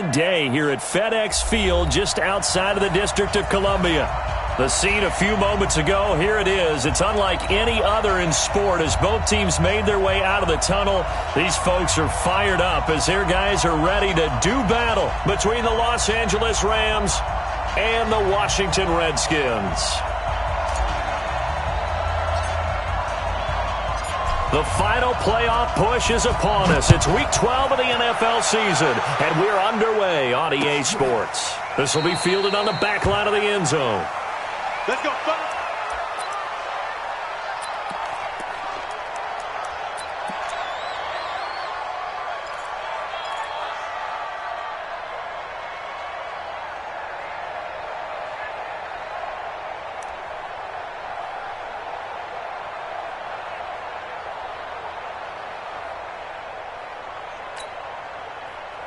Day here at FedEx Field just outside of the District of Columbia. The scene a few moments ago, here it is. It's unlike any other in sport as both teams made their way out of the tunnel. These folks are fired up as their guys are ready to do battle between the Los Angeles Rams and the Washington Redskins. The final playoff push is upon us. It's Week 12 of the NFL season, and we're underway on EA Sports. This will be fielded on the back line of the end zone. Let's go, fellas.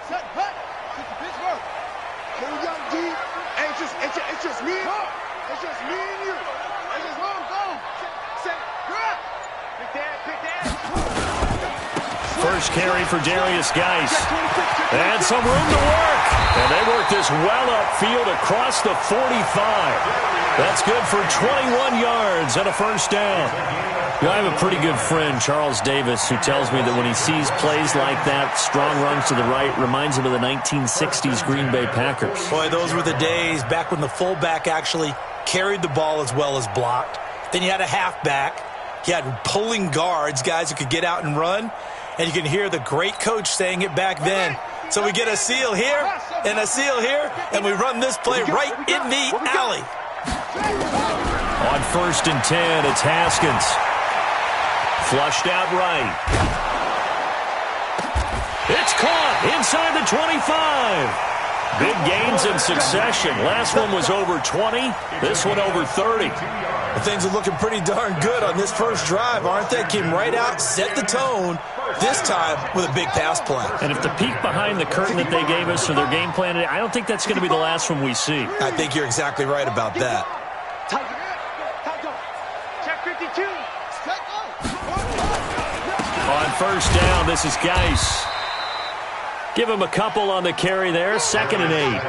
Set, hut. It's the Pittsburgh. Here we go, D. Hey, it's just me. It's just me and you. It's just go. Set, grab. Pick that. First carry for Darius Geis. And some room to work. And they work this well upfield across the 45. That's good for 21 yards and a first down. You know, I have a pretty good friend, Charles Davis, who tells me that when he sees plays like that, strong runs to the right, reminds him of the 1960s Green Bay Packers. Boy, those were the days back when the fullback actually carried the ball as well as blocked. Then you had a halfback. You had pulling guards, guys who could get out and run. And you can hear the great coach saying it back then. So we get a seal here and a seal here, and we run this play right in the alley. On 1st and 10, it's Haskins. Flushed out right. It's caught inside the 25. Big gains in succession. Last one was over 20. This one over 30. Well, things are looking pretty darn good on this first drive, aren't they? Came right out, set the tone, this time with a big pass play. And if the peek behind the curtain that they gave us for their game plan, I don't think that's going to be the last one we see. I think you're exactly right about that. Check 52. On 1st down, this is Geis. Give him a couple on the carry there. 2nd and 8.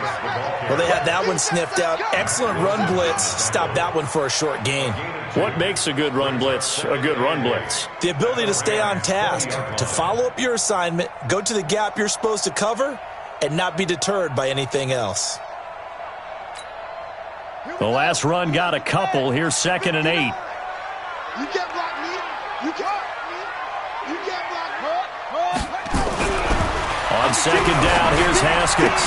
Well, they had that one sniffed out. Excellent run blitz. Stopped that one for a short gain. What makes a good run blitz a good run blitz? The ability to stay on task, to follow up your assignment, go to the gap you're supposed to cover, and not be deterred by anything else. The last run got a couple. Here's 2nd and 8. You can't block me. You can't. You can't block her. On 2nd down, here's Haskins.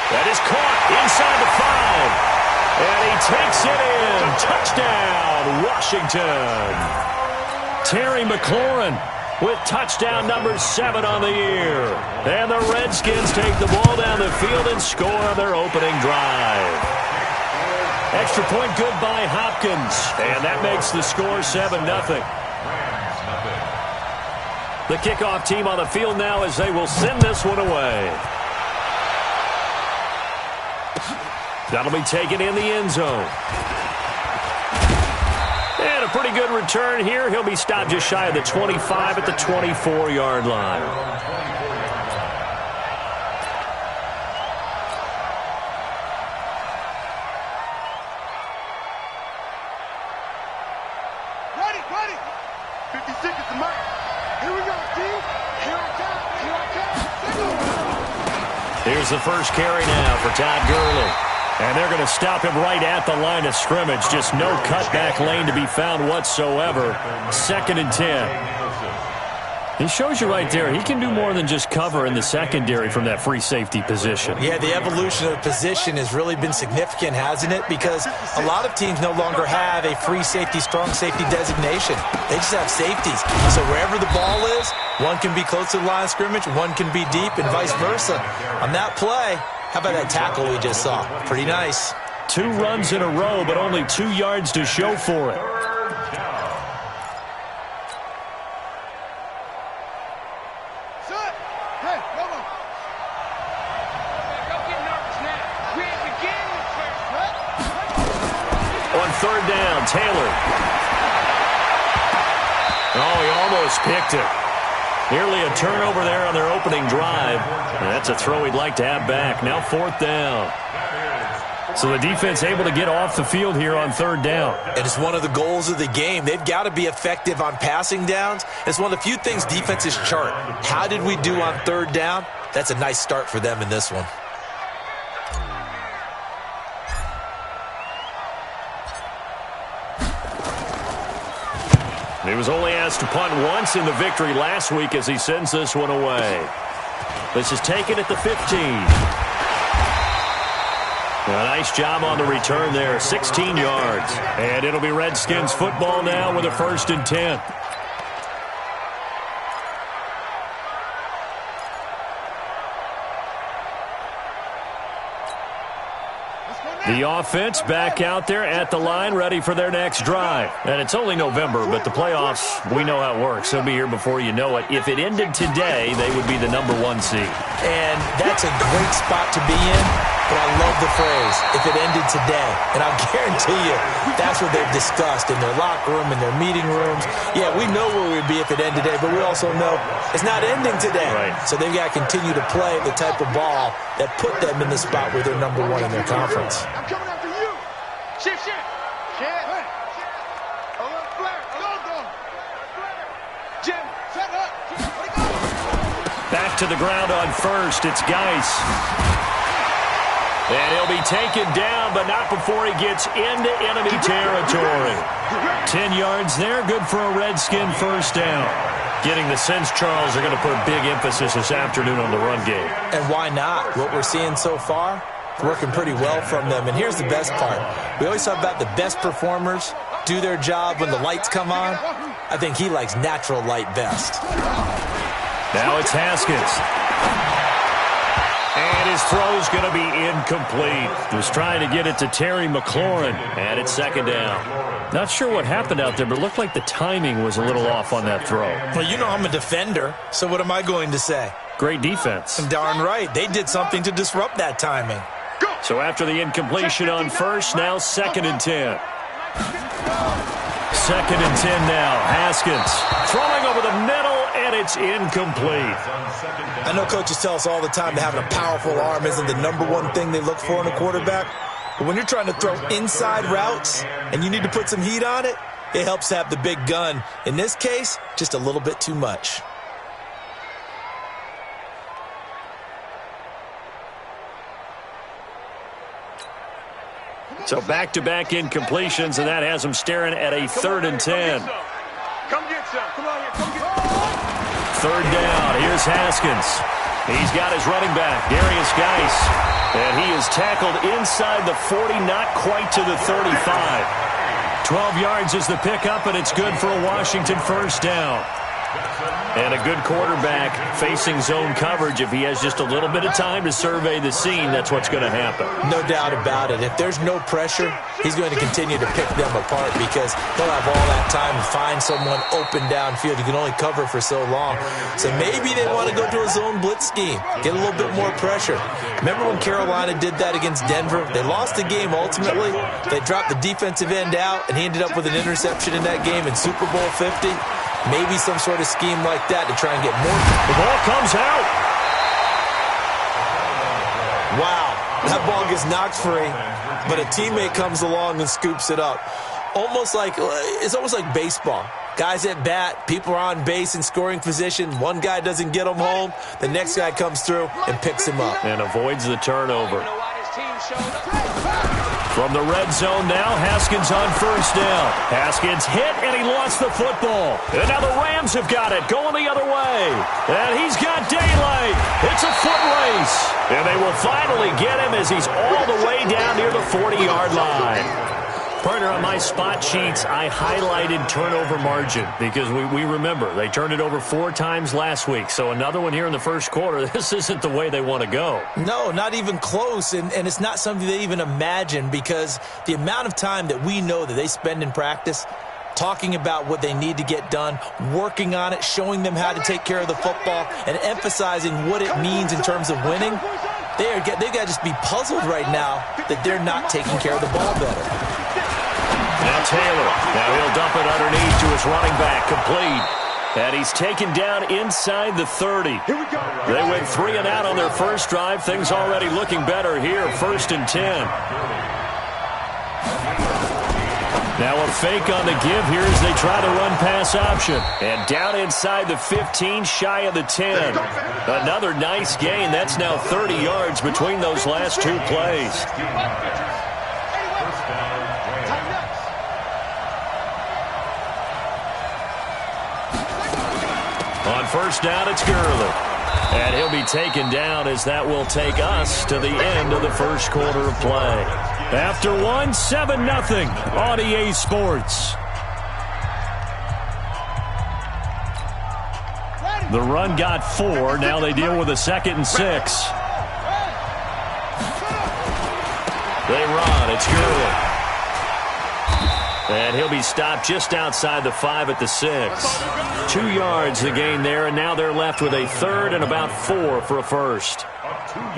That is caught inside the 5. And he takes it in. Touchdown, Washington. Terry McLaurin with touchdown number 7 on the year. And the Redskins take the ball down the field and score their opening drive. Extra point good by Hopkins. And that makes the score 7-0. The kickoff team on the field now as they will send this one away. That'll be taken in the end zone. And a pretty good return here. He'll be stopped just shy of the 25 at the 24-yard line. Ready. 50 seconds to mark. Here we go, team. Here I come. Here's the first carry now for Todd Gurley. And they're going to stop him right at the line of scrimmage. Just no cutback lane to be found whatsoever. 2nd and 10. He shows you right there, he can do more than just cover in the secondary from that free safety position. Yeah, the evolution of the position has really been significant, hasn't it? Because a lot of teams no longer have a free safety, strong safety designation. They just have safeties. So wherever the ball is, one can be close to the line of scrimmage, one can be deep, and vice versa. On that play, how about that tackle we just saw? Pretty nice. 2 runs in a row, but only 2 yards to show for it. On 3rd down, Taylor. Oh, he almost picked it. Nearly a turnover there on their opening drive. And that's a throw he'd like to have back. Now 4th down. So the defense able to get off the field here on 3rd down. And it's one of the goals of the game. They've got to be effective on passing downs. It's one of the few things defenses chart. How did we do on 3rd down? That's a nice start for them in this one. He was only asked to punt once in the victory last week as he sends this one away. This is taken at the 15. A nice job on the return there, 16 yards. And it'll be Redskins football now with a 1st and 10. The offense back out there at the line, ready for their next drive. And it's only November, but the playoffs, we know how it works. They'll be here before you know it. If it ended today, they would be the #1 seed. And that's a great spot to be in, but I love the phrase, if it ended today. And I'll guarantee you, that's what they've discussed in their locker room, in their meeting rooms. Yeah, we know where we'd be if it ended today, but we also know it's not ending today. Right. So they've got to continue to play the type of ball that put them in the spot where they're #1 in their conference. I'm coming after you. Shift. Hey. A little flare. Go. Jim, set up. Back to the ground on 1st. It's Geis. And he'll be taken down, but not before he gets into enemy territory. 10 yards there, good for a Redskin 1st down. Getting the sense, Charles, they're going to put a big emphasis this afternoon on the run game. And why not? What we're seeing so far, it's working pretty well from them. And here's the best part. We always talk about the best performers do their job when the lights come on. I think he likes natural light best. Now it's Haskins. And his throw's going to be incomplete. He was trying to get it to Terry McLaurin. And it's 2nd down. Not sure what happened out there, but it looked like the timing was a little off on that throw. Well, you know I'm a defender, so what am I going to say? Great defense. Darn right. They did something to disrupt that timing. So after the incompletion on 1st, now 2nd and 10. 2nd and 10 now. Haskins throwing over the middle, and it's incomplete. I know coaches tell us all the time that having a powerful arm isn't the #1 thing they look for in a quarterback. But when you're trying to throw inside routes and you need to put some heat on it, it helps to have the big gun. In this case, just a little bit too much. So back-to-back incompletions, and that has him staring at a 3rd and 10. Come get some. Come on here. Come get some. 3rd down. Here's Haskins. He's got his running back, Darius Geis. And he is tackled inside the 40, not quite to the 35. 12 yards is the pickup, and it's good for a Washington 1st down. And a good quarterback facing zone coverage. If he has just a little bit of time to survey the scene, that's what's going to happen. No doubt about it. If there's no pressure, he's going to continue to pick them apart because he'll have all that time to find someone open downfield. You can only cover for so long. So maybe they want to go to a zone blitz scheme, get a little bit more pressure. Remember when Carolina did that against Denver? They lost the game ultimately. They dropped the defensive end out, and he ended up with an interception in that game in Super Bowl 50. Maybe some sort of scheme like that to try and get more. The ball comes out. Wow, that ball gets knocked free, but a teammate comes along and scoops it up. It's almost like baseball. Guys at bat, people are on base in scoring position. One guy doesn't get him home. The next guy comes through and picks him up. And avoids the turnover. From the red zone now, Haskins on 1st down. Haskins hit, and he lost the football. And now the Rams have got it, going the other way. And he's got daylight. It's a foot race. And they will finally get him as he's all the way down near the 40-yard line. Partner, on my spot sheets, I highlighted turnover margin because we remember they turned it over 4 times last week. So another one here in the 1st quarter. This isn't the way they want to go. No, not even close. And it's not something they even imagine because the amount of time that we know that they spend in practice talking about what they need to get done, working on it, showing them how to take care of the football, and emphasizing what it means in terms of winning, they've got to just be puzzled right now that they're not taking care of the ball better. Now Taylor. Now he'll dump it underneath to his running back. Complete. And he's taken down inside the 30. Here we go. They went 3 and out on their first drive. Things already looking better here, 1st and 10. Now a fake on the give here as they try to run pass option. And down inside the 15, shy of the 10. Another nice gain. That's now 30 yards between those last 2 plays. On first down, it's Gurley. And he'll be taken down as that will take us to the end of the first quarter of play. After one, 7-0 on EA Sports. The run got 4. Now they deal with a 2nd and 6. They run. It's Gurley. And he'll be stopped just outside the 5 at the 6. 2 yards the gain there, and now they're left with a 3rd and about 4 for a first.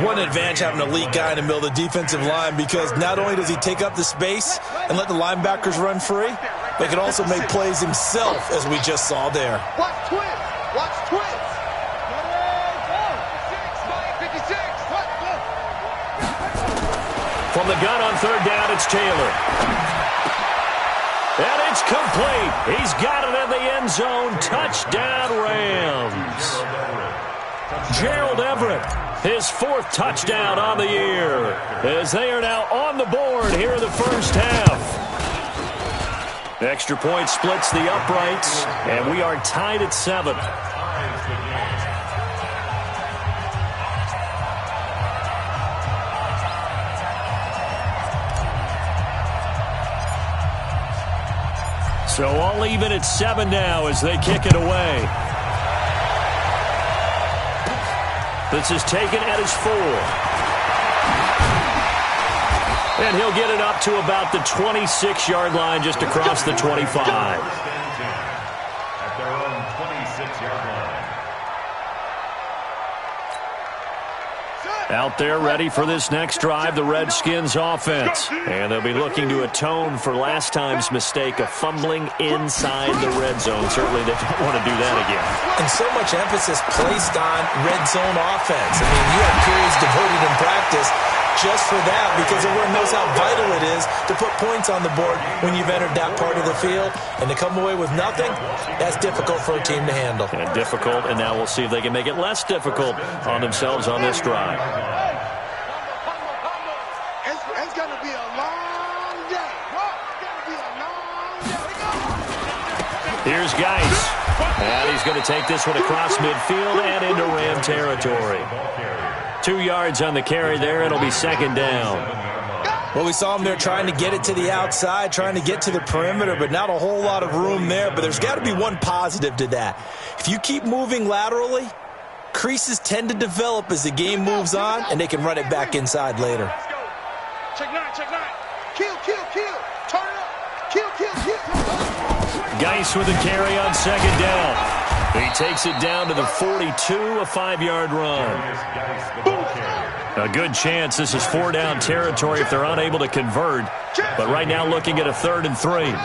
One advantage having an elite guy in the middle of the defensive line, because not only does he take up the space and let the linebackers run free, but can also make plays himself, as we just saw there. Watch twins. Watch twins. From the gun on 3rd down, it's Taylor. And it's complete. He's got it in the end zone. Touchdown, Rams. Gerald Everett, his 4th touchdown on the year, as they are now on the board here in the first half. Extra point splits the uprights, and we are tied at 7. So all even at 7 now as they kick it away. This is taken at his 4. And he'll get it up to about the 26-yard line, just across the 25. At their own 26-yard line. Out there ready for this next drive, the Redskins offense. And they'll be looking to atone for last time's mistake of fumbling inside the red zone. Certainly they don't want to do that again. And so much emphasis placed on red zone offense. I mean, you have periods devoted in practice just for that, because everyone knows how vital it is to put points on the board when you've entered that part of the field. And to come away with nothing, that's difficult for a team to handle. And difficult, and now we'll see if they can make it less difficult on themselves on this drive. It's going to be a long day. It's going to be a long day. Here's Geis. And he's going to take this one across midfield and into Ram territory. 2 yards on the carry there. It'll be 2nd down. Well, we saw him there trying to get it to the outside, trying to get to the perimeter, but not a whole lot of room there. But there's got to be one positive to that. If you keep moving laterally, creases tend to develop as the game moves on, and they can run it back inside later. Check 9, check 9. Kill, kill, kill. Turn it up. Kill, kill, kill. Geis with a carry on 2nd down. He takes it down to the 42, a 5-yard run. A good chance this is 4-down territory if they're unable to convert. But right now looking at a 3rd and 3.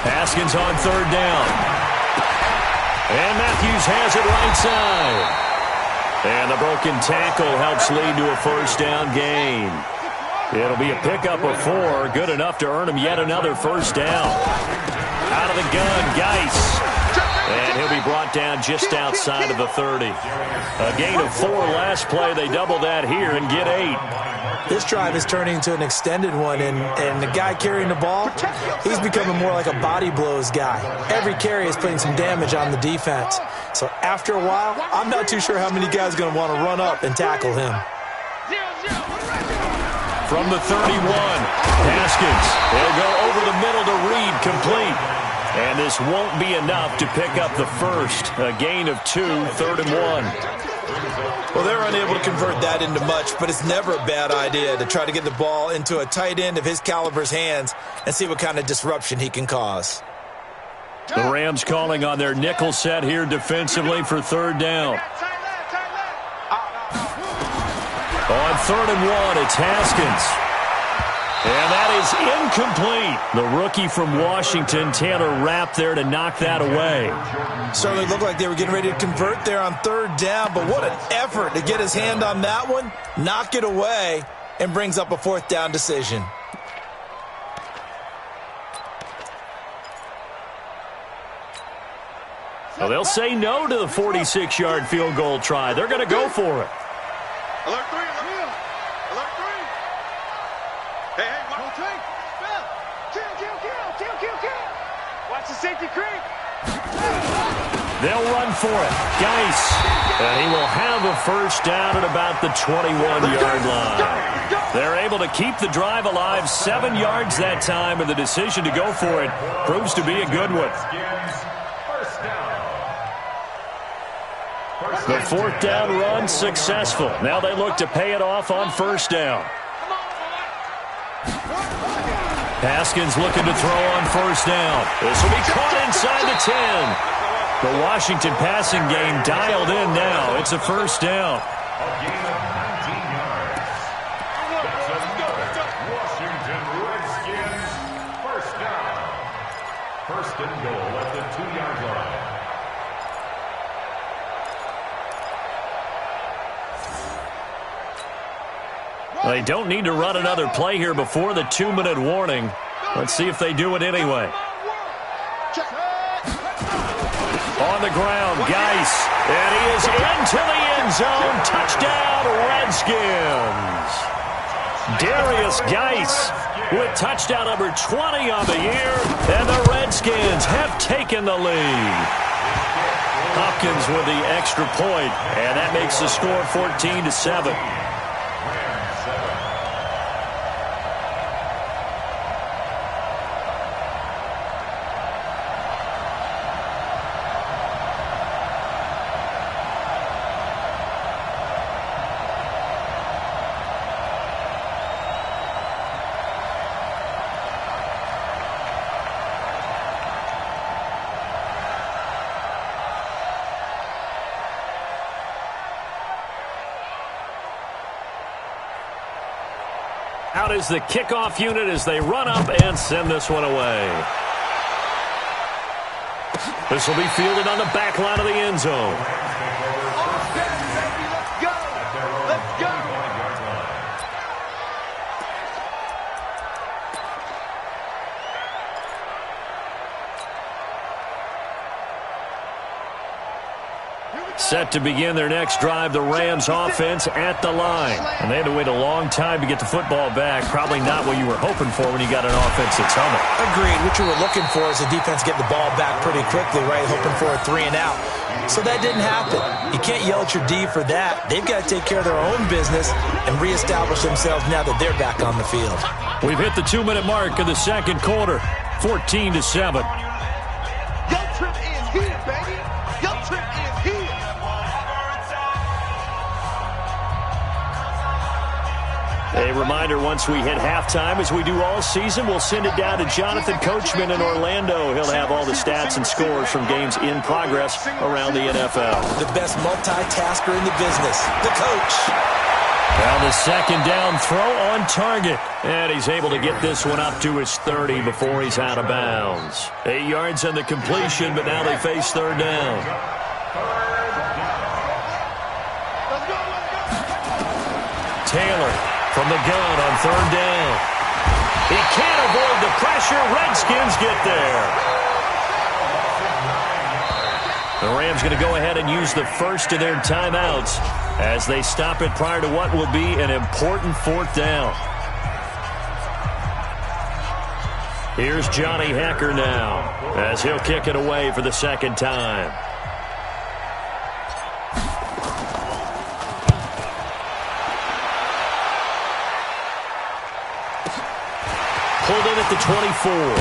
Haskins on 3rd down. And Matthews has it right side. And the broken tackle helps lead to a 1st down gain. It'll be a pickup of 4, good enough to earn him yet another 1st down. Out of the gun, Geis. And he'll be brought down just outside of the 30. A gain of 4 last play. They double that here and get 8. This drive is turning into an extended one, and the guy carrying the ball, he's becoming more like a body blows guy. Every carry is putting some damage on the defense. So after a while, I'm not too sure how many guys are going to want to run up and tackle him. From the 31, Haskins. He'll go over the middle to Reed, complete. And this won't be enough to pick up the first. A gain of 2, 3rd and 1. Well, they're unable to convert that into much, but it's never a bad idea to try to get the ball into a tight end of his caliber's hands and see what kind of disruption he can cause. The Rams calling on their nickel set here defensively for 3rd down. On 3rd and 1, it's Haskins. And that is incomplete. The rookie from Washington, Taylor Rapp, there to knock that away. Certainly looked like they were getting ready to convert there on third down, but what an effort to get his hand on that one, knock it away, and brings up a fourth down decision. Well, they'll say no to the 46-yard field goal try. They're going to go for it. Alert 3, alert 3. Hey, watch the kill. Watch the safety creep. They'll run for it. Geis. And he will have a first down at about the 21-yard line. They're able to keep the drive alive, 7 yards that time, and the decision to go for it proves to be a good one. The fourth down run successful. Now they look to pay it off on first down. Haskins looking to throw on first down. This will be caught inside the 10. The Washington passing game dialed in now. It's a first down. A gain of 19 yards. That's another Washington Redskins first down. First and goal at the 2-yard line. They don't need to run another play here before the 2-minute warning. Let's see if they do it anyway. On the ground, Geis. And he is into the end zone. Touchdown, Redskins. Darius Geis with touchdown number 20 on the year. And the Redskins have taken the lead. Hopkins with the extra point, and that makes the score 14-7. Out is the kickoff unit as they run up and send this one away. This will be fielded on the back line of the end zone. Let's go. Set to begin their next drive, the Rams offense at the line. And they had to wait a long time to get the football back. Probably not what you were hoping for when you got an offense that's humming. Agreed. What you were looking for is the defense getting the ball back pretty quickly, right? Hoping for a 3 and out. So that didn't happen. You can't yell at your D for that. They've got to take care of their own business and reestablish themselves now that they're back on the field. We've hit the 2-minute mark of the second quarter, 14-7. Your trip is here, baby. Your trip is here. A reminder, once we hit halftime, as we do all season, we'll send it down to Jonathan Coachman in Orlando. He'll have all the stats and scores from games in progress around the NFL. The best multitasker in the business, the coach. Now the second down throw on target. And he's able to get this one up to his 30 before he's out of bounds. 8 yards on the completion, but now they face third down. Taylor from the gun on third down. He can't avoid the pressure. Redskins get there. The Rams going to go ahead and use the first of their timeouts as they stop it prior to what will be an important fourth down. Here's Johnny Hecker now as he'll kick it away for the second time. Pulled in at the 24.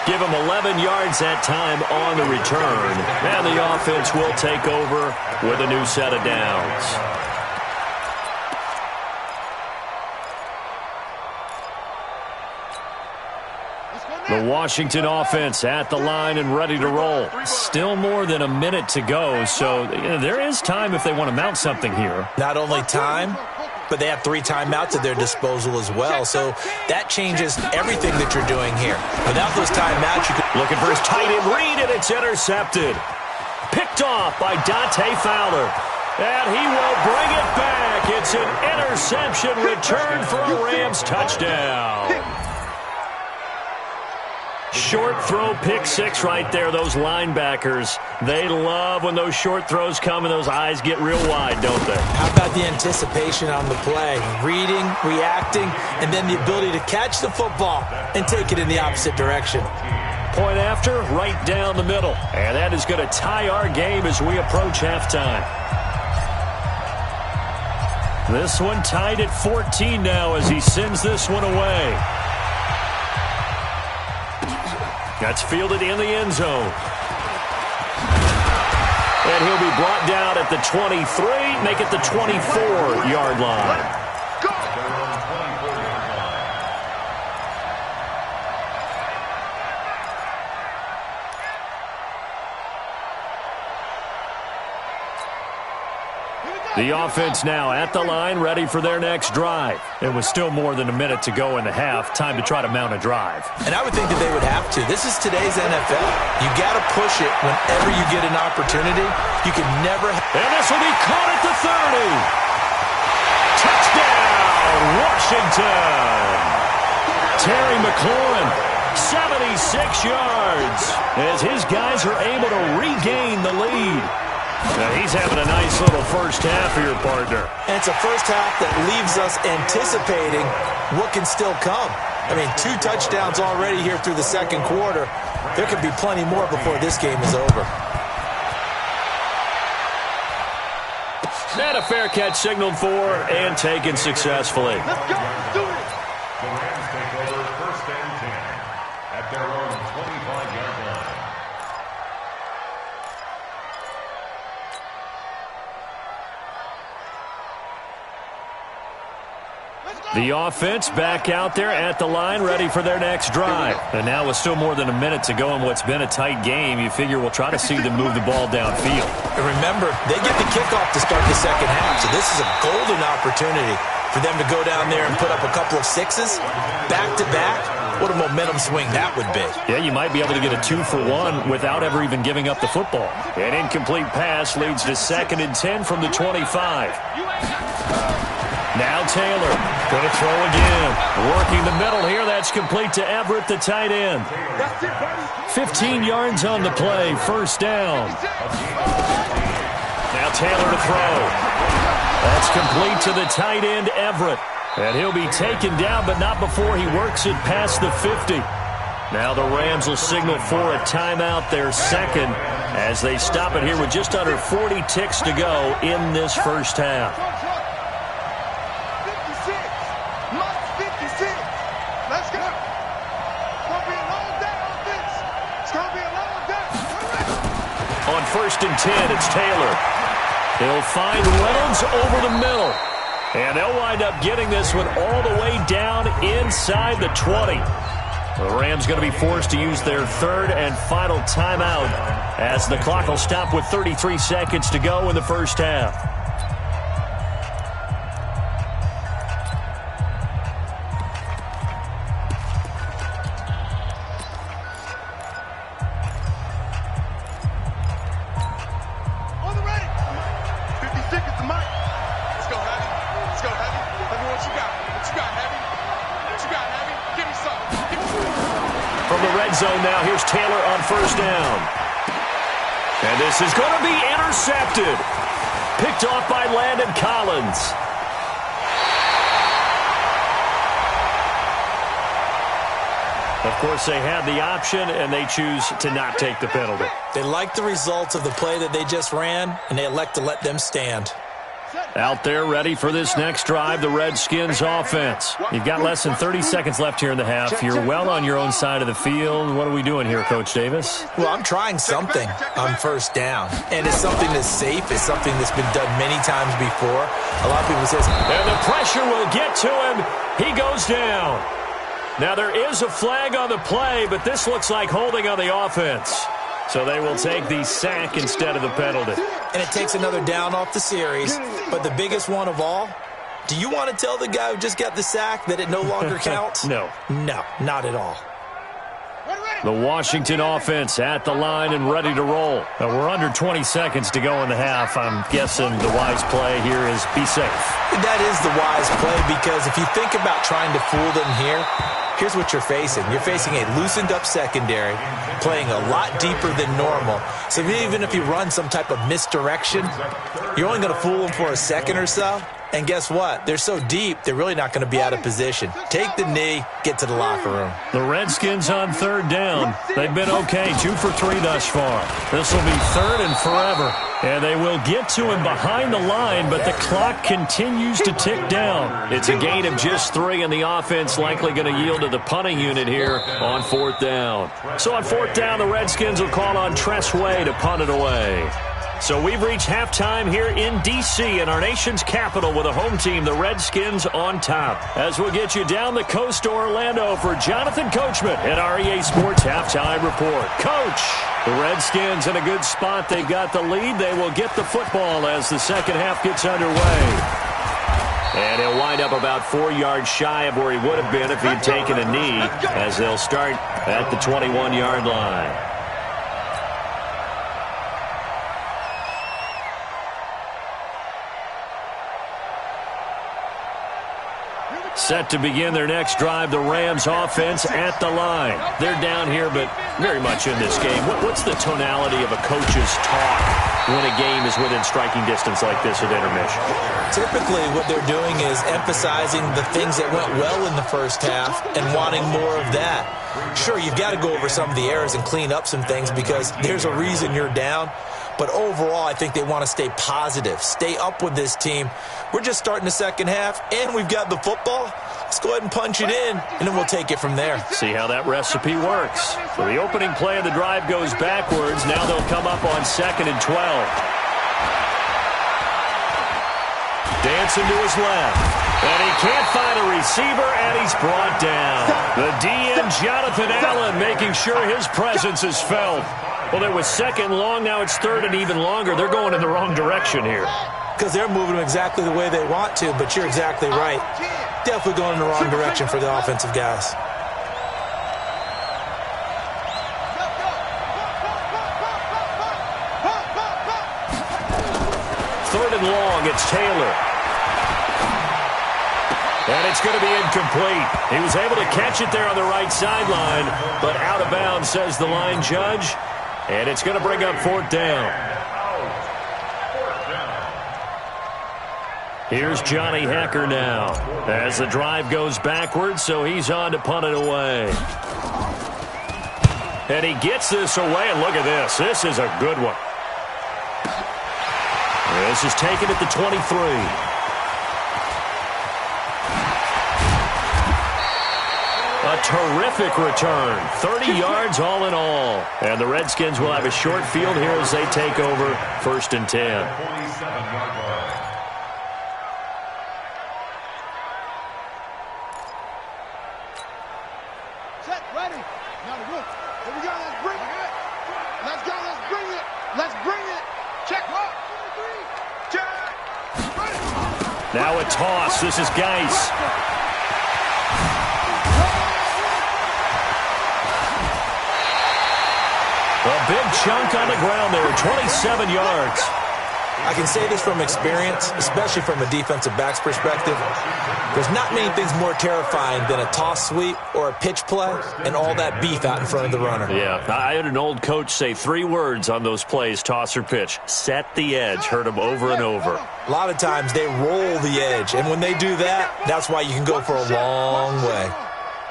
Give him 11 yards that time on the return. And the offense will take over with a new set of downs. The Washington offense at the line and ready to roll. Still more than a minute to go, so there is time if they want to mount something here. Not only time, but they have 3 timeouts at their disposal as well. So that changes everything that you're doing here. Without those timeouts, you could... Looking for his tight end read, and it's intercepted. Picked off by Dante Fowler. And he will bring it back. It's an interception return for a Rams touchdown. Short throw, pick six right there. Those linebackers, they love when those short throws come and those eyes get real wide, don't they? How about the anticipation on the play? Reading, reacting, and then the ability to catch the football and take it in the opposite direction. Point after, right down the middle. And that is going to tie our game as we approach halftime. This one tied at 14 now as he sends this one away. That's fielded in the end zone. And he'll be brought down at the 23, make it the 24-yard line. The offense now at the line, ready for their next drive. And with still more than a minute to go in the half, time to try to mount a drive. And I would think that they would have to. This is today's NFL. You got to push it whenever you get an opportunity. You can never... And this will be caught at the 30. Touchdown, Washington. Terry McLaurin, 76 yards, as his guys are able to regain the lead. Now he's having a nice little first half for your partner. And it's a first half that leaves us anticipating what can still come. I mean, 2 touchdowns already here through the second quarter. There could be plenty more before this game is over. And a fair catch signaled for and taken successfully. Let's go. Let's do it. The Rams take over 1st and 10 at their own 25-yard line. The offense back out there at the line, ready for their next drive. And now with still more than a minute to go in what's been a tight game, you figure we'll try to see them move the ball downfield. And remember, they get the kickoff to start the second half, so this is a golden opportunity for them to go down there and put up a couple of sixes back-to-back. What a momentum swing that would be. Yeah, you might be able to get a 2-for-1 without ever even giving up the football. An incomplete pass leads to 2nd and 10 from the 25. Now Taylor, going to throw again. Working the middle here, that's complete to Everett, the tight end. 15 yards on the play, 1st down. Now Taylor to throw. That's complete to the tight end, Everett. And he'll be taken down, but not before he works it past the 50. Now the Rams will signal for a timeout, their second, as they stop it here with just under 40 ticks to go in this first half. 56. Must 56. Let's go. It's going to be a long day on this. It's going to be a long day. On 1st and 10, it's Taylor. He'll find Reynolds over the middle. And they'll wind up getting this one all the way down inside the 20. The Rams going to be forced to use their 3rd and final timeout as the clock will stop with 33 seconds to go in the first half. Zone now. Here's Taylor on 1st down. And this is going to be intercepted. Picked off by Landon Collins. Of course, they had the option, and they choose to not take the penalty. They like the results of the play that they just ran, and they elect to let them stand. Out there ready for this next drive, the Redskins offense. You've got less than 30 seconds left here in the half. You're well on your own side of the field. What are we doing here, Coach Davis? Well, I'm trying something on 1st down. And it's something that's safe. It's something that's been done many times before. A lot of people say... And the pressure will get to him. He goes down. Now, there is a flag on the play, but this looks like holding on the offense. So they will take the sack instead of the penalty. And it takes another down off the series. But the biggest one of all, Do you want to tell the guy who just got the sack that it no longer counts? No. No, not at all. The Washington offense at the line and ready to roll. We're under 20 seconds to go in the half. I'm guessing the wise play here is be safe. That is the wise play, because if you think about trying to fool them here, here's what you're facing. You're facing a loosened up secondary, playing a lot deeper than normal. So even if you run some type of misdirection, you're only going to fool them for a second or so. And guess what? They're so deep, they're really not going to be out of position. Take the knee, get to the locker room. The Redskins on third down. They've been okay, 2 for 3 thus far. This will be third and forever. And they will get to him behind the line, but the clock continues to tick down. It's a gain of just 3, and the offense likely going to yield to the punting unit here on fourth down. So on fourth down, the Redskins will call on Tress Way to punt it away. So we've reached halftime here in D.C. in our nation's capital with a home team, the Redskins, on top. As we'll get you down the coast to Orlando for Jonathan Coachman at our EA Sports Halftime Report. Coach, the Redskins in a good spot. They've got the lead. They will get the football as the second half gets underway. And he'll wind up about 4 yards shy of where he would have been if he'd taken a knee, as they'll start at the 21-yard line. Set to begin their next drive, the Rams offense at the line. They're down here, but very much in this game. What's the tonality of a coach's talk when a game is within striking distance like this at intermission? Typically, what they're doing is emphasizing the things that went well in the first half and wanting more of that. Sure, you've got to go over some of the errors and clean up some things because there's a reason you're down. But overall, I think they want to stay positive, stay up with this team. We're just starting the second half, and we've got the football. Let's go ahead and punch it in, and then we'll take it from there. See how that recipe works. So the opening play of the drive goes backwards. Now they'll come up on 2nd and 12. Dancing to his left. And he can't find a receiver, and he's brought down. The DN, Jonathan Allen, making sure his presence is felt. Well, it was 2nd long. Now it's 3rd and even longer. They're going in the wrong direction here. Because they're moving them exactly the way they want to, but you're exactly right. Definitely going in the wrong direction for the offensive guys. Third and long, it's Taylor. And it's going to be incomplete. He was able to catch it there on the right sideline, but out of bounds, says the line judge. And it's going to bring up 4th down. Here's Johnny Hecker now as the drive goes backwards, so he's on to punt it away. And he gets this away, and look at this. This is a good one. This is taken at the 23. A terrific return. 30 yards all in all. And the Redskins will have a short field here as they take over 1st and 10. 47-yard line. Set, ready. Now the roof. Here we go. Let's bring it. Let's go. Let's bring it. Let's bring it. Check. 1, 2, 3. Check. Ready. Now a toss. This is Geis. A big chunk on the ground there, 27 yards. I can say this from experience, especially from a defensive back's perspective. There's not many things more terrifying than a toss sweep or a pitch play and all that beef out in front of the runner. Yeah, I had an old coach say 3 words on those plays, toss or pitch. Set the edge. Heard him over and over. A lot of times they roll the edge, and when they do that, that's why you can go for a long way.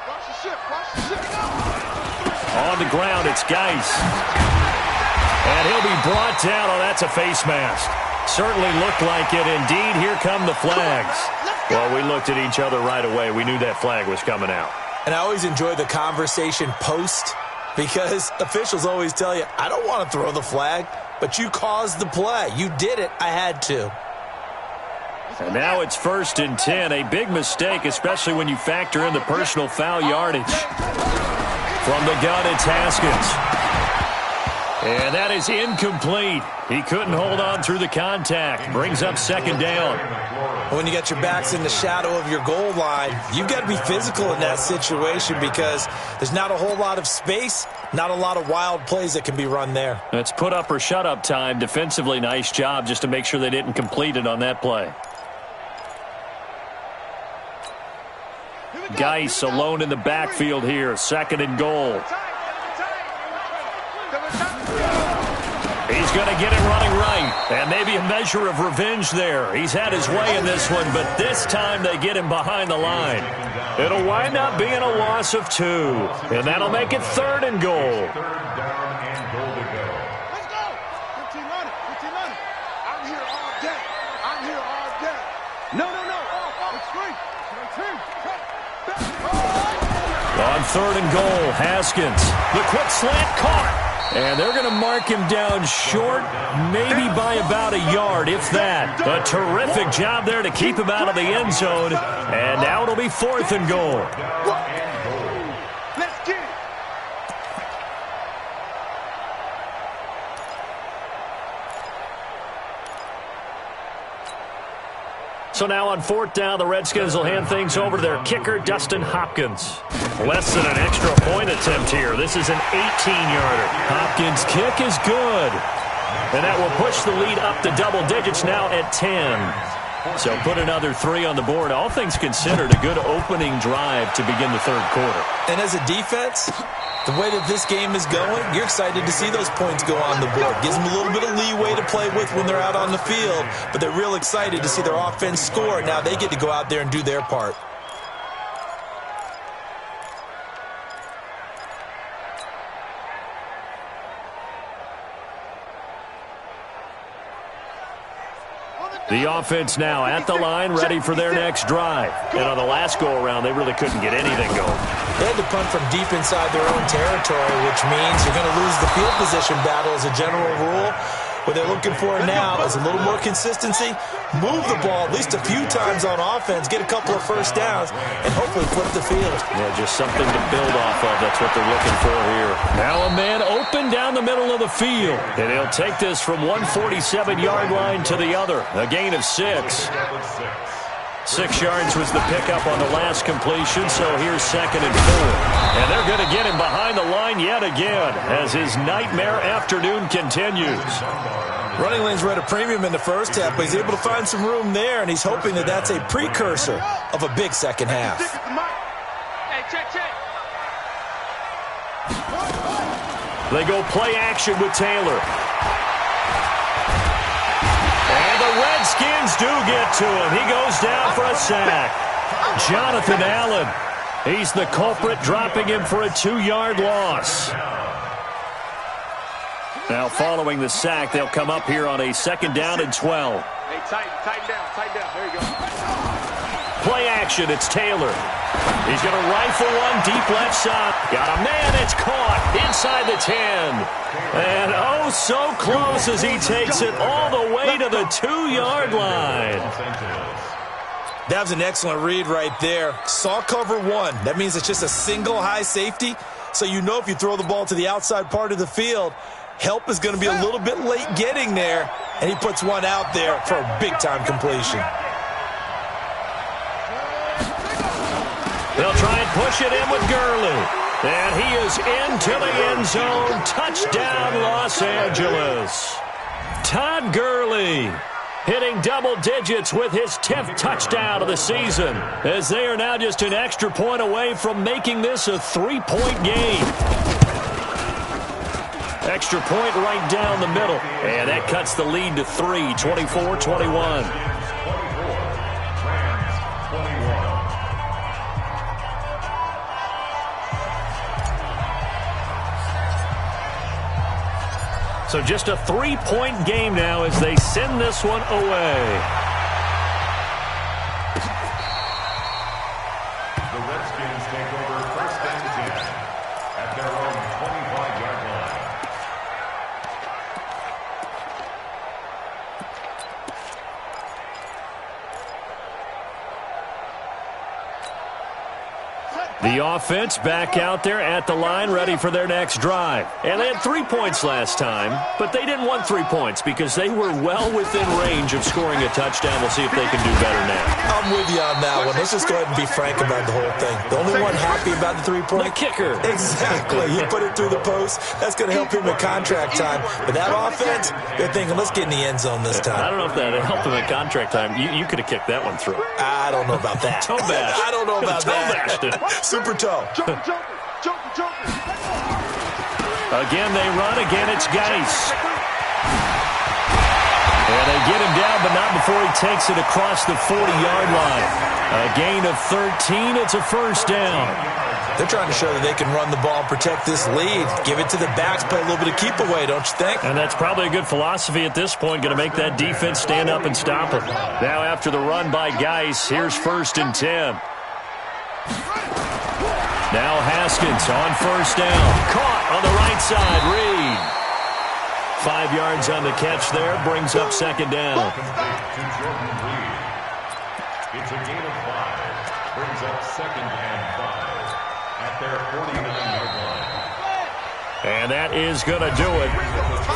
Watch the ship. Watch the ship. On the ground, it's Geis. And he'll be brought down. Oh, that's a face mask. Certainly looked like it. Indeed, here come the flags. Well, we looked at each other right away. We knew that flag was coming out. And I always enjoy the conversation post because officials always tell you, I don't want to throw the flag, but you caused the play. You did it. I had to. And now it's 1st and 10. A big mistake, especially when you factor in the personal foul yardage. From the gun, it's Haskins. And that is incomplete. He couldn't hold on through the contact. Brings up second down. When you got your backs in the shadow of your goal line, you've got to be physical in that situation because there's not a whole lot of space, not a lot of wild plays that can be run there. That's put up or shut up time. Defensively, nice job just to make sure they didn't complete it on that play. Geis alone in the backfield here. Second and goal. He's going to get it running right. And maybe a measure of revenge there. He's had his way in this one, but this time they get him behind the line. It'll wind up being a loss of 2. And that'll make it third and goal. Let's go. 15 on it. 15 on it. I'm here all day. I'm here all day. No. It's free. On third and goal, Haskins. The quick slant caught. And they're going to mark him down short, maybe by about a yard, if that. A terrific job there to keep him out of the end zone. And now it'll be fourth and goal. Let's get it. So now on fourth down, the Redskins will hand things over to their kicker, Dustin Hopkins. Less than an extra point attempt here. This is an 18-yarder. Hopkins' kick is good. And that will push the lead up to double digits now at 10. So put another 3 on the board. All things considered, a good opening drive to begin the third quarter. And as a defense, the way that this game is going, you're excited to see those points go on the board. Gives them a little bit of leeway to play with when they're out on the field, but they're real excited to see their offense score. Now they get to go out there and do their part. The offense now at the line, ready for their next drive. And on the last go-around, they really couldn't get anything going. They had to punt from deep inside their own territory, which means you're going to lose the field position battle as a general rule. What they're looking for now is a little more consistency, move the ball at least a few times on offense, get a couple of first downs, and hopefully flip the field. Yeah, just something to build off of. That's what they're looking for here. Now a man open down the middle of the field. And he'll take this from 147-yard line to the other. A gain of 6. 6 yards was the pickup on the last completion, so here's second and 4. And they're going to get him behind the line yet again as his nightmare afternoon continues. Running lanes were at a premium in the first half, but he's able to find some room there, and he's hoping that that's a precursor of a big second half. Hey, check. They go play action with Taylor. And the Redskins do get to him. He goes down for a sack. Jonathan Allen. He's the culprit, dropping him for a 2-yard loss. Now following the sack, they'll come up here on a second down and 12. Hey, tighten down. There you go. Play action, it's Taylor. He's going to rifle one deep left side. Got a man, it's caught inside the 10. And oh, so close as he takes it all the way to the 2-yard line. That was an excellent read right there. Saw cover 1. That means it's just a single high safety. So you know if you throw the ball to the outside part of the field, help is going to be a little bit late getting there. And he puts one out there for a big-time completion. They'll try and push it in with Gurley. And he is into the end zone. Touchdown, Los Angeles. Todd Gurley hitting double digits with his 10th touchdown of the season, as they are now just an extra point away from making this a 3-point game. Extra point right down the middle. And that cuts the lead to 3, 24-21. So just a 3-point game now as they send this one away. The Redskins take over first and 10 at their own 25-yard line. The offense back out there at the line, ready for their next drive. And they had 3 points last time, but they didn't want 3 points because they were well within range of scoring a touchdown. We'll see if they can do better now. I'm with you on that one. Let's just go ahead and be frank about the whole thing. The only one happy about the 3-point? The kicker. Exactly. He put it through the post. That's going to help him in contract time. But that offense, they're thinking, let's get in the end zone this time. I don't know if that helped him in contract time. You could have kicked that one through. I don't know about that. Toe bash. I don't know about that. Toe bashed it. Super toe. Again, they run. Again, it's Geis. And they get him down, but not before he takes it across the 40-yard line. A gain of 13. It's a first down. They're trying to show that they can run the ball and protect this lead. Give it to the backs, play a little bit of keep away, don't you think? And that's probably a good philosophy at this point, going to make that defense stand up and stop it. Now after the run by Geis, here's 1st and 10. Now Haskins on first down. Caught on the right side. Reed. 5 yards on the catch there. Brings up 2nd down. It's a gain of 5. Brings up 2nd and 5 at their 49-yard line. And that is going to do it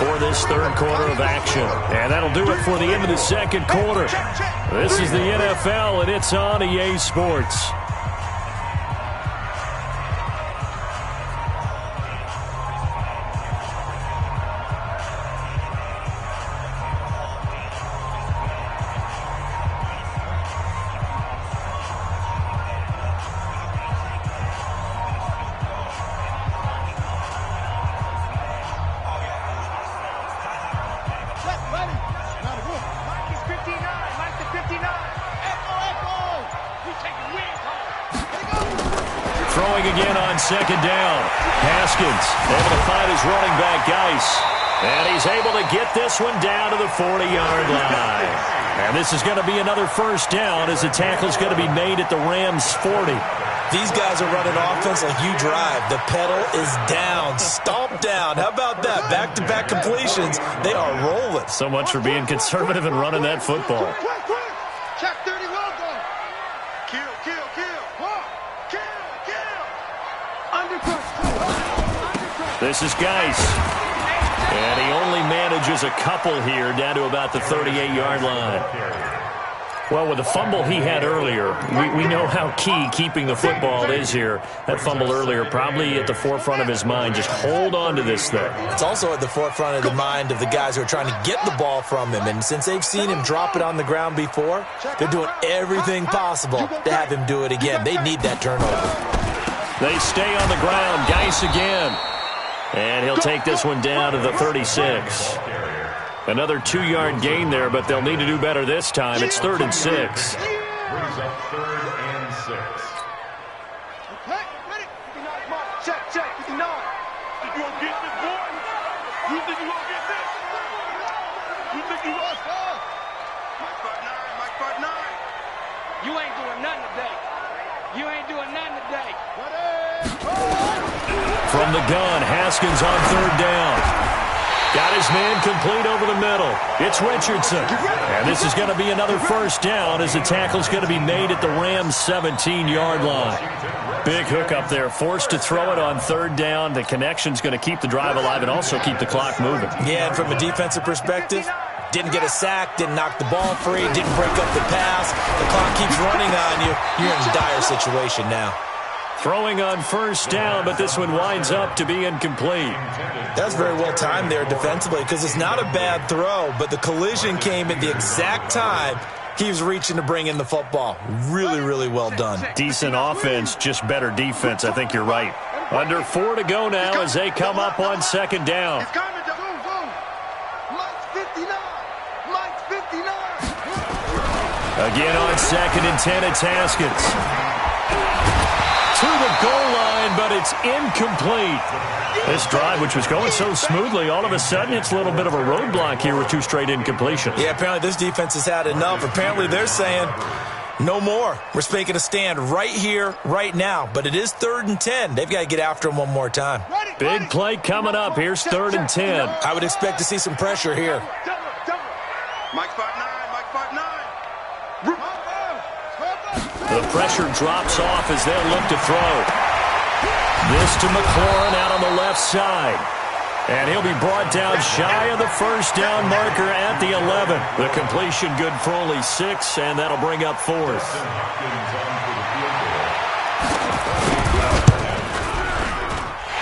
for this 3rd quarter of action. And that'll do it for the end of the 2nd quarter. This is the NFL, and it's on EA Sports. Throwing again on 2nd down. Haskins able to find his running back, Geis. And he's able to get this one down to the 40-yard line. And this is going to be another first down as the tackle's going to be made at the Rams' 40. These guys are running offense like you drive. The pedal is down, stomp down. How about that? Back-to-back completions. They are rolling. So much for being conservative and running that football. Check 30, well done. Kill. This is Geis. And he only manages a couple here down to about the 38-yard line. Well, with the fumble he had earlier, we know how key keeping the football is here. That fumble earlier probably at the forefront of his mind. Just hold on to this thing. It's also at the forefront of the mind of the guys who are trying to get the ball from him. And since they've seen him drop it on the ground before, they're doing everything possible to have him do it again. They need that turnover. They stay on the ground. Geis again. And he'll take this one down to the 36. Another 2-yard gain there, but they'll need to do better this time. It's 3rd and 6. Brings up 3rd and 6. Okay, ready? Check, 59. You gonna get this, boy? You think you gonna get this? You think you gonna Mike 5'9". You ain't doing nothing today. From the gun, Haskins on 3rd down. Got his man complete over the middle. It's Richardson. And this is going to be another first down as the tackle's going to be made at the Rams' 17-yard line. Big hook up there. Forced to throw it on 3rd down. The connection's going to keep the drive alive and also keep the clock moving. Yeah, and from a defensive perspective, didn't get a sack, didn't knock the ball free, didn't break up the pass. The clock keeps running on you. You're in a dire situation now. Throwing on first down, but this one winds up to be incomplete. That's very well timed there defensively because it's not a bad throw, but the collision came at the exact time he was reaching to bring in the football. Really, really well done. Decent offense, just better defense. I think you're right. Under 4 to go now as they come up on 2nd down. Again on 2nd and 10, it's Haskins. To the goal line, but it's incomplete. This drive, which was going so smoothly, all of a sudden it's a little bit of a roadblock here with 2 straight incompletions. Yeah, apparently this defense has had enough. Apparently they're saying no more. We're making a stand right here, right now. But it is 3rd and 10. They've got to get after him one more time. Big play coming up. Here's 3rd and 10. I would expect to see some pressure here. Mike 5'9", Mike 5'9". The pressure drops off as they'll look to throw. This to McLaurin out on the left side. And he'll be brought down shy of the first down marker at the 11. The completion good for only 6, and that'll bring up 4th.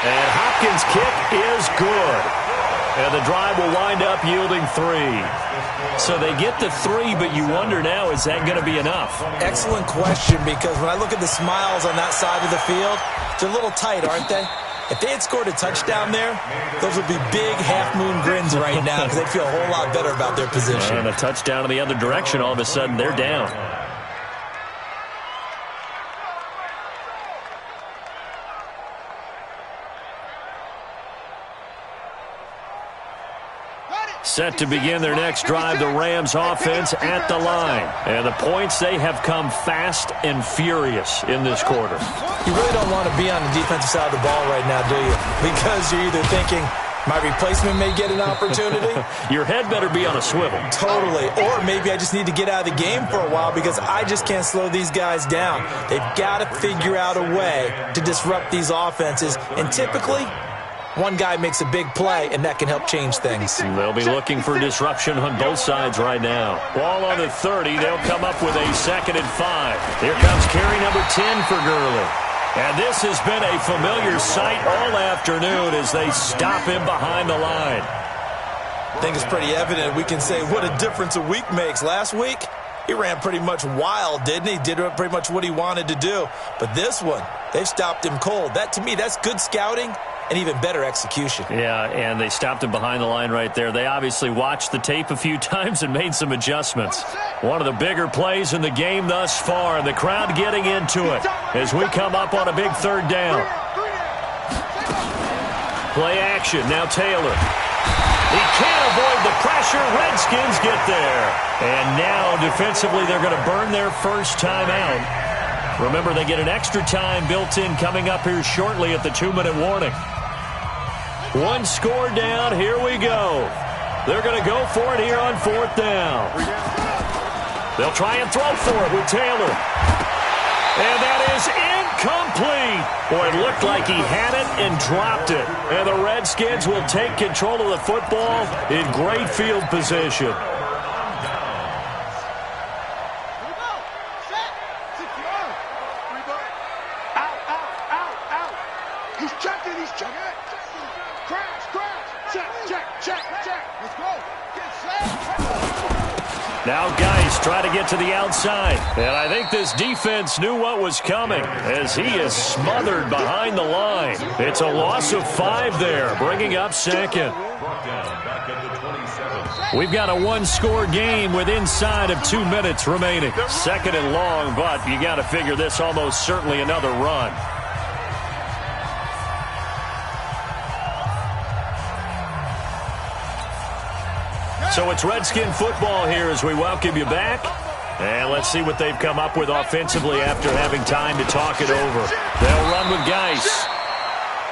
And Hopkins' kick is good. And the drive will wind up yielding 3. So they get the 3, but you wonder now, is that going to be enough? Excellent question, because when I look at the smiles on that side of the field, they're a little tight, aren't they? If they had scored a touchdown there, those would be big half-moon grins right now because they'd feel a whole lot better about their position. And a touchdown in the other direction, all of a sudden they're down. Set to begin their next drive, the Rams offense at the line. And the points, they have come fast and furious in this quarter. You really don't want to be on the defensive side of the ball right now, do you? Because you're either thinking, my replacement may get an opportunity. Your head better be on a swivel. Totally. Or maybe I just need to get out of the game for a while because I just can't slow these guys down. They've got to figure out a way to disrupt these offenses. And typically, one guy makes a big play, and that can help change things. They'll be looking for disruption on both sides right now. Ball on the 30. They'll come up with a 2nd and 5. Here comes carry number 10 for Gurley. And this has been a familiar sight all afternoon as they stop him behind the line. I think it's pretty evident. We can say what a difference a week makes. Last week, he ran pretty much wild, didn't he? Did pretty much what he wanted to do. But this one, they've stopped him cold. That, to me, that's good scouting and even better execution. Yeah, and they stopped him behind the line right there. They obviously watched the tape a few times and made some adjustments. One of the bigger plays in the game thus far, and the crowd getting into it as we come up on a big 3rd down. Play action, now Taylor. He can't avoid the pressure. Redskins get there. And now, defensively, they're going to burn their first time out. Remember, they get an extra time built in coming up here shortly at the 2-minute warning. 1 score down. Here we go. They're going to go for it here on 4th down. They'll try and throw for it with Taylor. And that is incomplete. Boy, it looked like he had it and dropped it. And the Redskins will take control of the football in great field position. Now Geis try to get to the outside. And I think this defense knew what was coming as he is smothered behind the line. It's a loss of 5 there, bringing up 2nd. We've got a 1-score game with inside of 2 minutes remaining. 2nd and long, but you got to figure this almost certainly another run. So it's Redskin football here as we welcome you back. And let's see what they've come up with offensively after having time to talk it over. They'll run with Geis.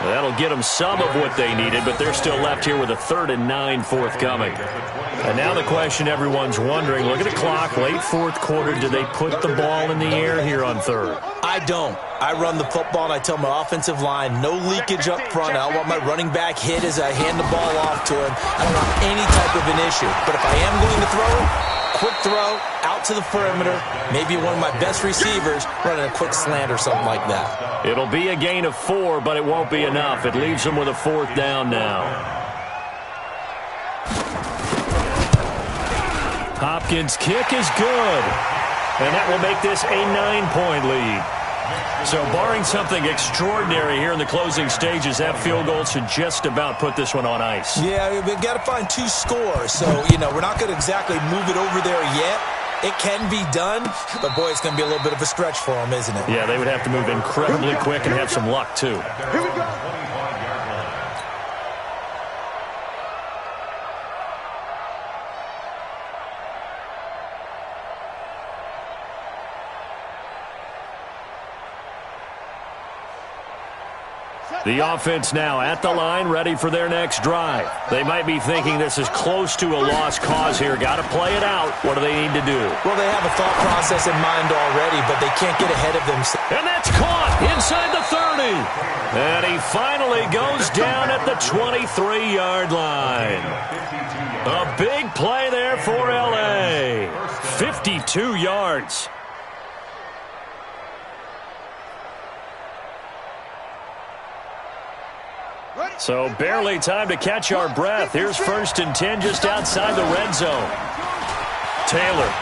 That'll get them some of what they needed, but they're still left here with a 3rd and 9 forthcoming. And now the question everyone's wondering, look at the clock, late 4th quarter, do they put the ball in the air here on 3rd? I don't. I run the football and I tell my offensive line, no leakage up front. I don't want my running back hit as I hand the ball off to him. I don't want any type of an issue. But if I am going to throw, quick throw, out to the perimeter, maybe one of my best receivers running a quick slant or something like that. It'll be a gain of 4, but it won't be enough. It leaves them with a 4th down now. Hopkins' kick is good. And that will make this a 9-point lead. So barring something extraordinary here in the closing stages, that field goal should just about put this one on ice. Yeah, we've got to find 2 scores. So, we're not going to exactly move it over there yet. It can be done, but boy, it's going to be a little bit of a stretch for them, isn't it? Yeah, they would have to move incredibly quick and have some luck, too. Here we go. The offense now at the line, ready for their next drive. They might be thinking this is close to a lost cause here. Got to play it out. What do they need to do? Well, they have a thought process in mind already, but they can't get ahead of themselves. And that's caught inside the 30. And he finally goes down at the 23-yard line. A big play there for L.A. 52 yards. So barely time to catch our breath. Here's 1st and 10 just outside the red zone. Taylor.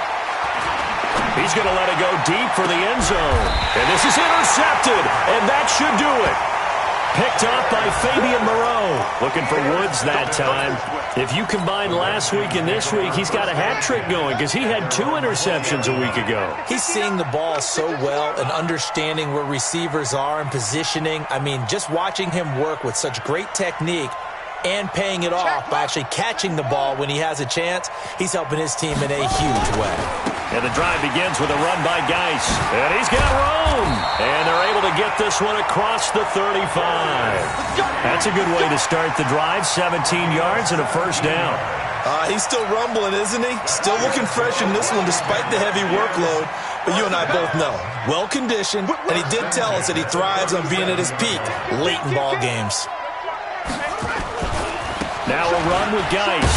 He's going to let it go deep for the end zone. And this is intercepted. And that should do it. Picked up by Fabian Moreau. Looking for Woods that time. If you combine last week and this week, he's got a hat trick going because he had 2 interceptions a week ago. He's seeing the ball so well and understanding where receivers are and positioning. I mean, just watching him work with such great technique and paying it off by actually catching the ball when he has a chance, he's helping his team in a huge way. And the drive begins with a run by Geis. And he's got room. And they're able to get this one across the 35. That's a good way to start the drive. 17 yards and a first down. He's still rumbling, isn't he? Still looking fresh in this one despite the heavy workload. But you and I both know, well-conditioned, and he did tell us that he thrives on being at his peak late in ball games. Now a run with Geis.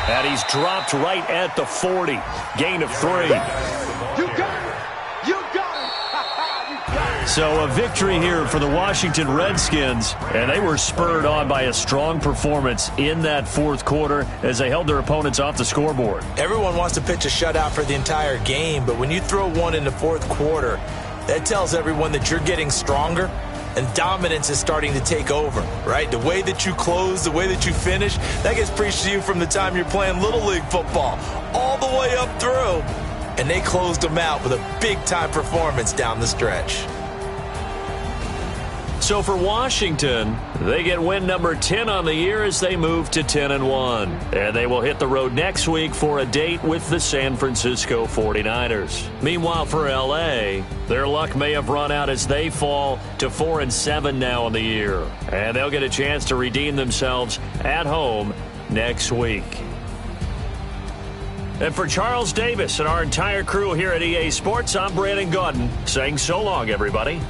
And he's dropped right at the 40. Gain of 3. You got it. You got it. So a victory here for the Washington Redskins. And they were spurred on by a strong performance in that 4th quarter as they held their opponents off the scoreboard. Everyone wants to pitch a shutout for the entire game, but when you throw one in the 4th quarter, that tells everyone that you're getting stronger. And dominance is starting to take over, right? The way that you close, the way that you finish, that gets preached to you from the time you're playing Little League football all the way up through. And they closed them out with a big-time performance down the stretch. So for Washington, they get win number 10 on the year as they move to 10-1. And they will hit the road next week for a date with the San Francisco 49ers. Meanwhile, for L.A., their luck may have run out as they fall to 4-7 now on the year. And they'll get a chance to redeem themselves at home next week. And for Charles Davis and our entire crew here at EA Sports, I'm Brandon Gaudin saying so long, everybody.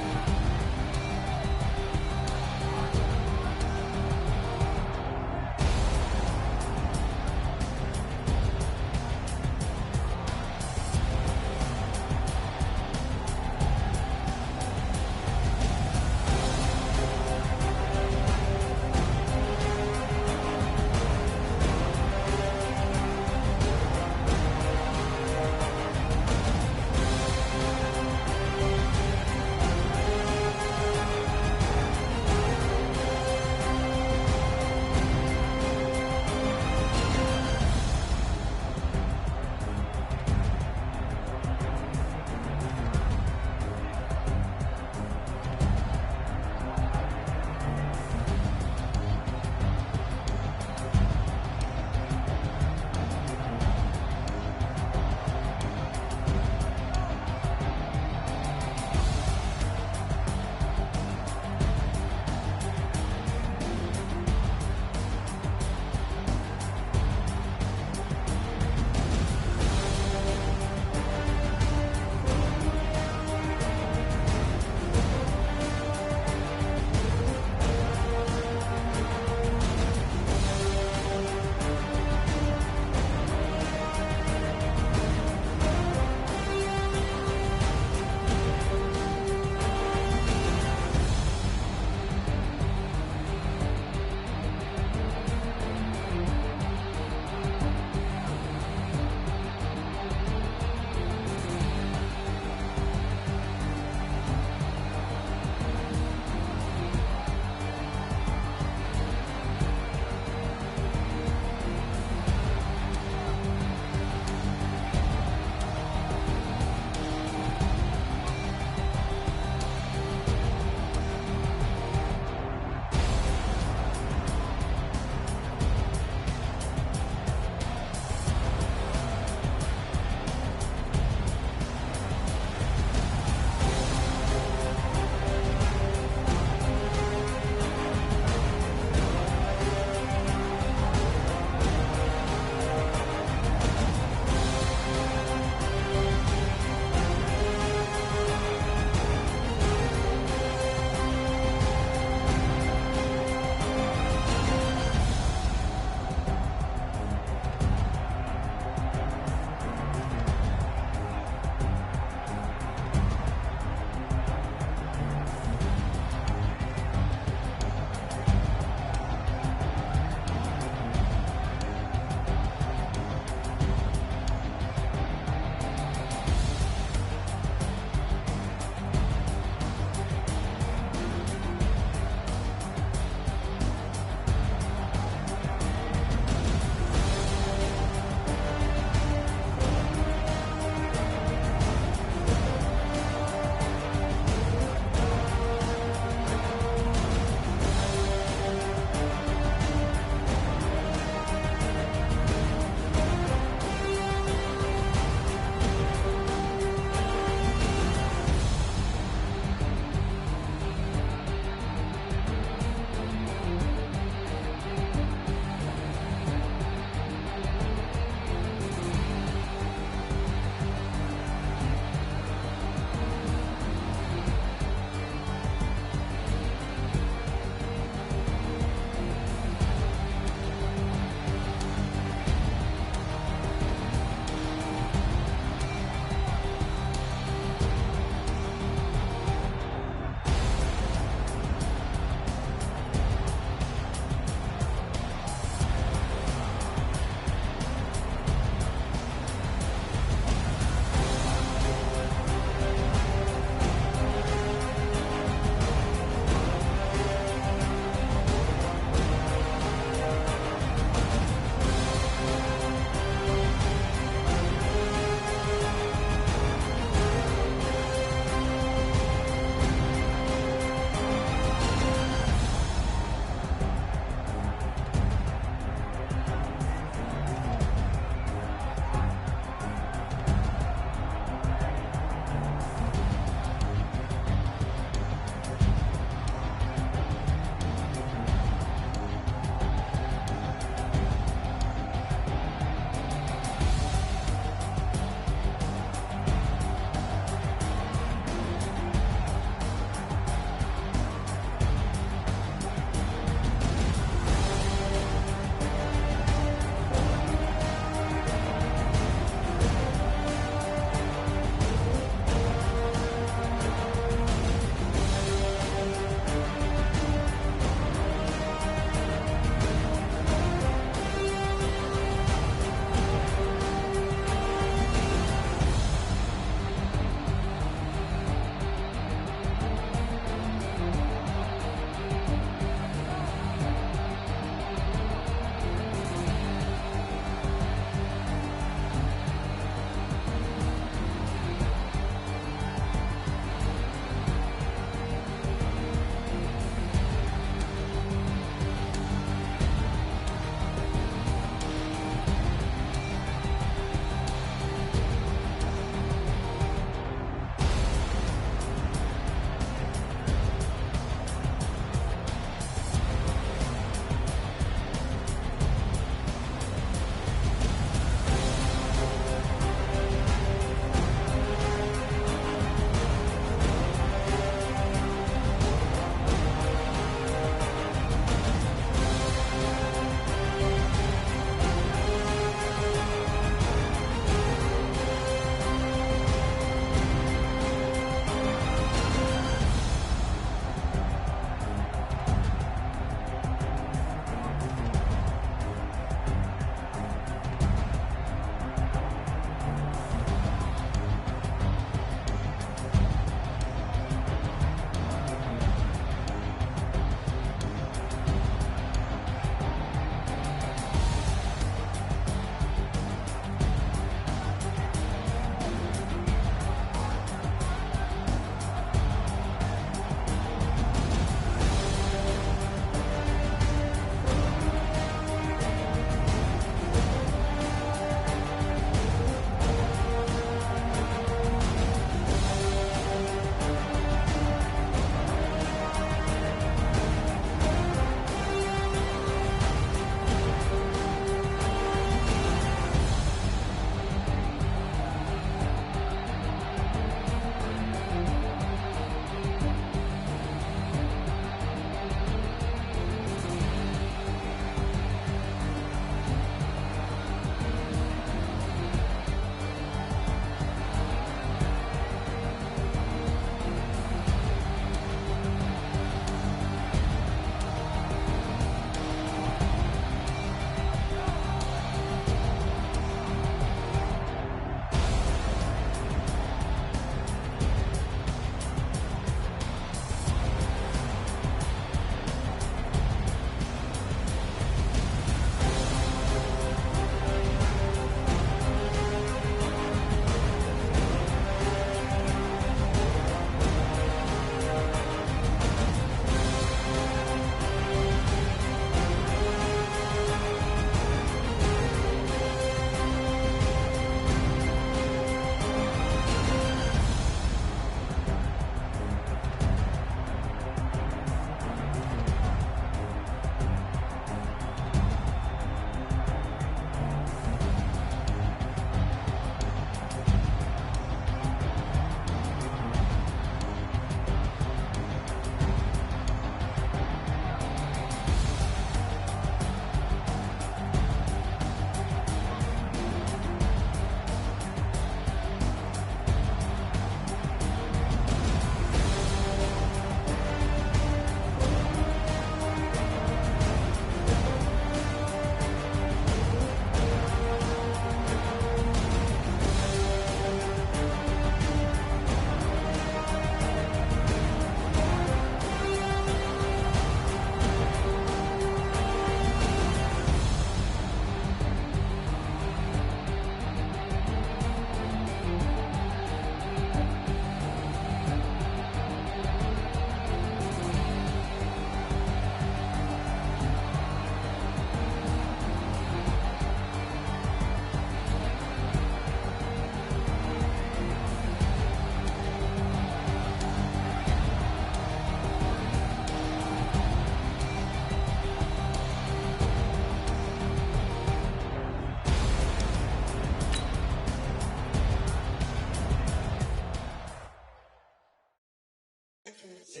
Cook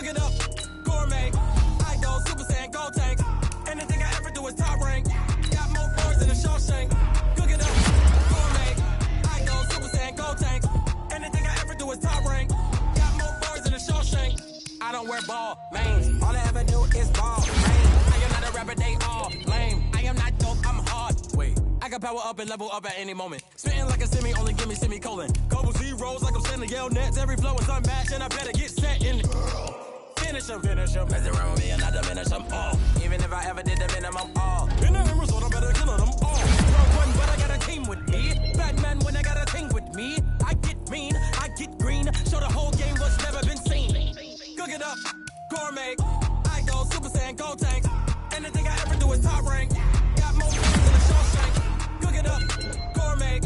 it up, gourmet. I go Super Saiyan, gold tank. Anything I ever do is top rank. Got more bars than a Shawshank. Cook it up, gourmet. I go Super Saiyan, gold tank. Anything I ever do is top rank. Got more bars than a Shawshank. I don't wear ball, mains. All I ever do is ball, main. I am not a rapper, they all lame. I am not dope, I'm hard. Wait, I can power up and level up at any moment. Spitting like a semi, only give me semicolon. Couple zeros like I'm sending yell nets. Every flow is unmatched and I better get set in it. Finish him. Mess around with me and I diminish them all. Even if I ever did the minimum all. In the result, I better kill them all. Round one, but I got a team with me. Batman when I got a thing with me. I get mean, I get green. Show the whole game what's never been seen. Cook it up, gourmet. I go Super Saiyan, gold tank. Anything I ever do is top rank. Got more bars than a Shawshank. Cook it up, gourmet.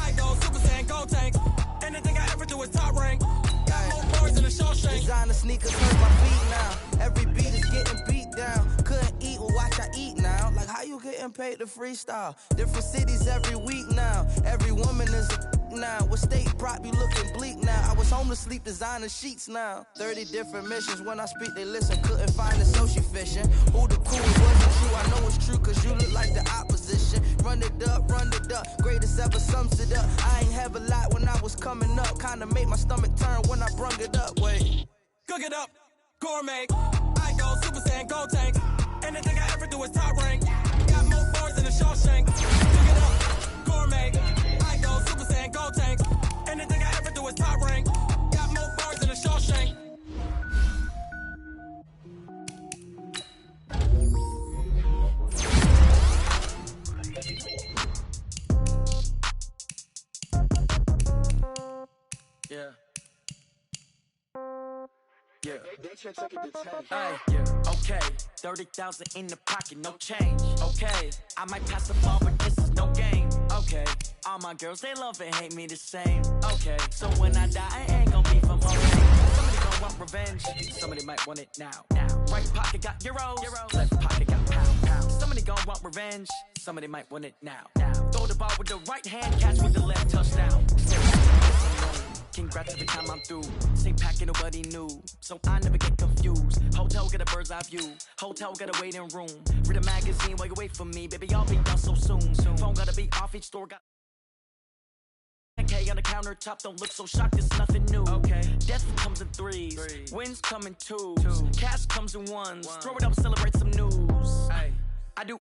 I go Super Saiyan, gold tank. Anything I ever do is top rank. Got more bars than a Shawshank. Designer sneakers hurt my feet now. Every beat is getting beat down. Couldn't eat, well watch I eat now. Like how you getting paid to freestyle? Different cities every week now. Every woman is a now. With state prop, you looking bleak now. I was home to sleep, designer sheets now. 30 different missions. When I speak, they listen. Couldn't find it, so she fishing. Who the cool wasn't true? I know it's true, cause you look like the opposition. Run it up, greatest ever sums it up. I ain't have a lot when I was coming up. Kinda made my stomach turn when I brung it up. Wait. Cook it up, gourmet. I go Super Saiyan, gold tank. Anything I ever do is top rank. Got more bars than a Shawshank. Cook it up, gourmet. I go Super Saiyan, gold tank. Anything I ever do is top rank. Got more bars than a Shawshank. Yeah. Yeah. Okay. 30,000 in the pocket, no change. Okay. I might pass the ball, but this is no game. Okay. All my girls, they love and hate me the same. Okay. So when I die, I ain't gonna be from home. Somebody gon' want revenge. Somebody might want it now. Right pocket got euros. Left pocket got pound. Somebody gon' want revenge. Somebody might want it now. Throw the ball with the right hand, catch with the left touchdown. Congrats every time I'm through. Same packet, nobody knew. So I never get confused. Hotel got a bird's eye view. Hotel got a waiting room. Read a magazine while you wait for me. Baby, I'll be done so soon. Phone gotta be off, each store got K on the countertop, don't look so shocked, it's nothing new. Okay. Death comes in threes. Wins come in twos. Cash comes in ones. Throw it up, celebrate some news. I do